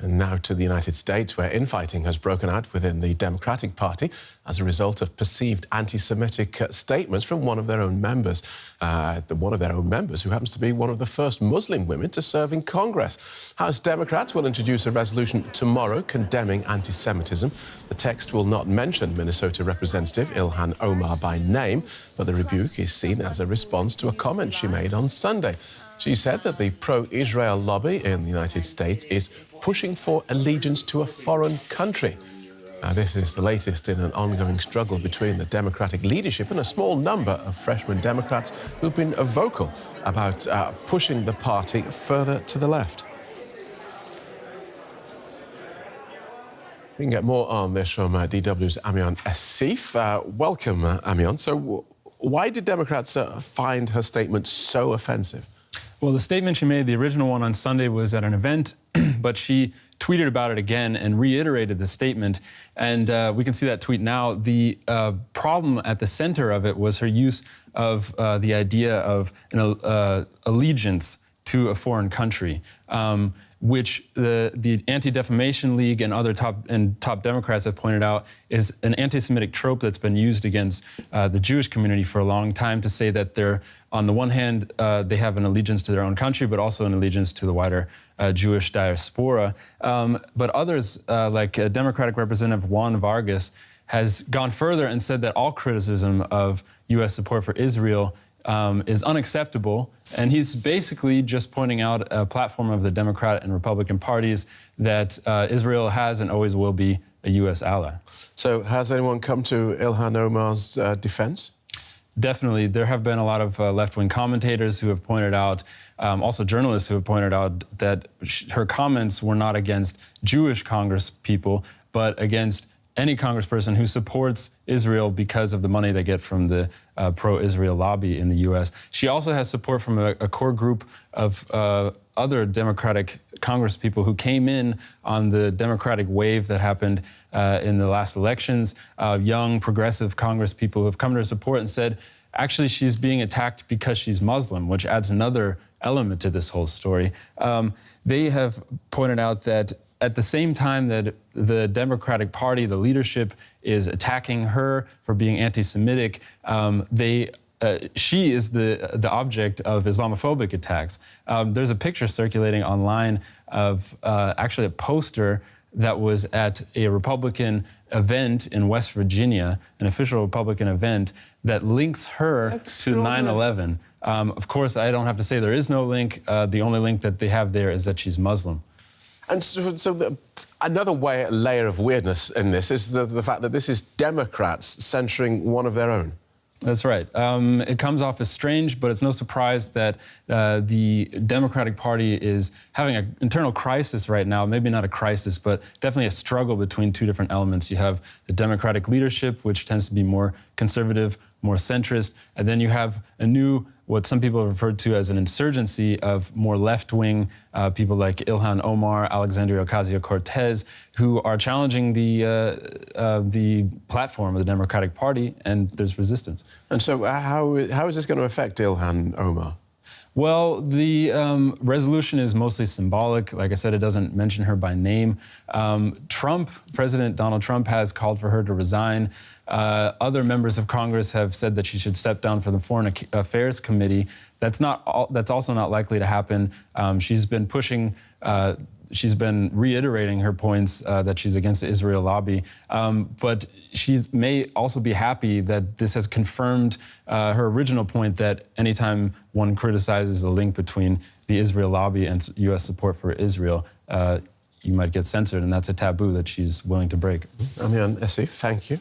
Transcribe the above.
And now to the United States, where infighting has broken out within the Democratic Party as a result of perceived anti-Semitic statements from one of their own members. Who happens to be one of the first Muslim women to serve in Congress. House Democrats will introduce a resolution tomorrow condemning anti-Semitism. The text will not mention Minnesota Representative IIhan Omar by name, but the rebuke is seen as a response to a comment she made on Sunday. She said that the pro-Israel lobby in the United States is pushing for allegiance to a foreign country. This is the latest in an ongoing struggle between the Democratic leadership and a small number of freshman Democrats who've been vocal about pushing the party further to the left. We can get more on this from DW's IIhan Omar. Welcome, IIhan. So why did Democrats find her statement so offensive? Well, the statement she made, the original one on Sunday, was at an event, but she tweeted about it again and reiterated the statement. And we can see that tweet now. The problem at the center of it was her use of the idea of an allegiance to a foreign country, which the Anti-Defamation League and other top Democrats have pointed out is an anti-Semitic trope that's been used against the Jewish community for a long time to say that they're, on the one hand, they have an allegiance to their own country, but also an allegiance to the wider Jewish diaspora. But others, like Democratic Representative Juan Vargas, has gone further and said that all criticism of U.S. support for Israel is unacceptable, and he's basically just pointing out a platform of the Democrat and Republican parties that Israel has and always will be a U.S. ally. So has anyone come to IIhan Omar's defense? Definitely. There have been a lot of left-wing commentators who have pointed out, also journalists who have pointed out that her comments were not against Jewish Congress people, but against any congressperson who supports Israel because of the money they get from the pro-Israel lobby in the U.S. She also has support from a core group of other Democratic congresspeople who came in on the Democratic wave that happened in the last elections. Young, progressive congresspeople who have come to her support and said, actually, she's being attacked because she's Muslim, which adds another element to this whole story. They have pointed out that at the same time that the Democratic Party, the leadership, is attacking her for being anti-Semitic, she is the object of Islamophobic attacks. There's a picture circulating online of actually a poster that was at a Republican event in West Virginia, an official Republican event, that links her to 9/11. Of course, I don't have to say there is no link. The only link that they have there is that she's Muslim. And so another layer of weirdness in this is the fact that this is Democrats censuring one of their own. That's right. It comes off as strange, but it's no surprise that the Democratic Party is having an internal crisis right now. Maybe not a crisis, but definitely a struggle between two different elements. You have the Democratic leadership, which tends to be more conservative, more centrist, and then you have a new, what some people have referred to as an insurgency of more left-wing people like IIhan Omar, Alexandria Ocasio-Cortez, who are challenging the platform of the Democratic Party, and there's resistance. And so how is this going to affect IIhan Omar? Well, the resolution is mostly symbolic. Like I said, it doesn't mention her by name. President Donald Trump has called for her to resign. Other members of Congress have said that she should step down from the Foreign Affairs Committee. That's also not likely to happen. She's been pushing. She's been reiterating her points that she's against the Israel lobby, but she may also be happy that this has confirmed her original point that anytime one criticizes a link between the Israel lobby and U.S. support for Israel, you might get censored, and that's a taboo that she's willing to break. IIhan Omar, thank you.